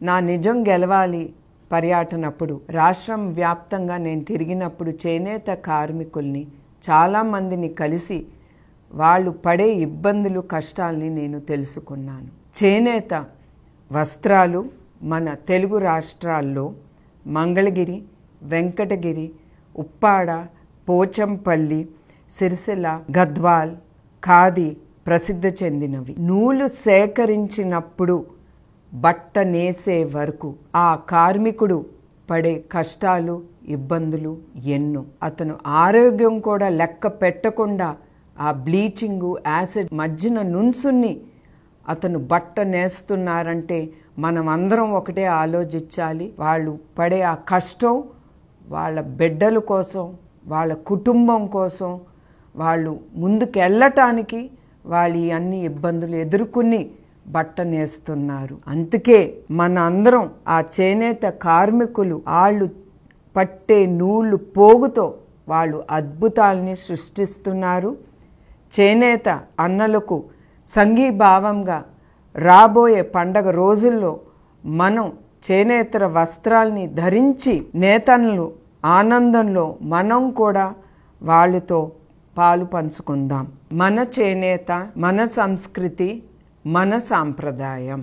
నా నిజం గెలవాలి పర్యటనప్పుడు రాష్ట్రం వ్యాప్తంగా నేను తిరిగినప్పుడు చేనేత కార్మికుల్ని చాలామందిని కలిసి వాళ్ళు పడే ఇబ్బందులు కష్టాలని నేను తెలుసుకున్నాను. చేనేత వస్త్రాలు మన తెలుగు రాష్ట్రాల్లో మంగళగిరి, వెంకటగిరి, ఉప్పాడ, పోచంపల్లి, సిరిసిల్ల, గద్వాల్, ఖాదీ ప్రసిద్ధి చెందినవి. నూలు సేకరించినప్పుడు బట్ట నేసే వరకు ఆ కార్మికుడు పడే కష్టాలు, ఇబ్బందులు ఎన్నో. అతను ఆరోగ్యం కూడా లెక్క పెట్టకుండా ఆ బ్లీచింగు, యాసిడ్ మధ్యన నుంచుని అతను బట్ట నేస్తున్నారంటే మనం అందరం ఒకటే ఆలోచించాలి. వాళ్ళు పడే ఆ కష్టం వాళ్ళ బిడ్డల కోసం, వాళ్ళ కుటుంబం కోసం, వాళ్ళు ముందుకెళ్ళటానికి వాళ్ళు ఈ అన్ని ఇబ్బందులు ఎదుర్కొని బట్ట నేస్తున్నారు. అందుకే మన అందరం ఆ చేనేత కార్మికులు వాళ్ళు పట్టే నూలు పోగుతో వాళ్ళు అద్భుతాలని సృష్టిస్తున్నారు. చేనేత అన్నలకు సంఘీభావంగా రాబోయే పండగ రోజుల్లో మనం చేనేతర వస్త్రాల్ని ధరించి నేతన్నలు ఆనందంలో మనం కూడా వాళ్ళతో పాలు పంచుకుందాం. మన చేనేత, మన సంస్కృతి, మన సాంప్రదాయం.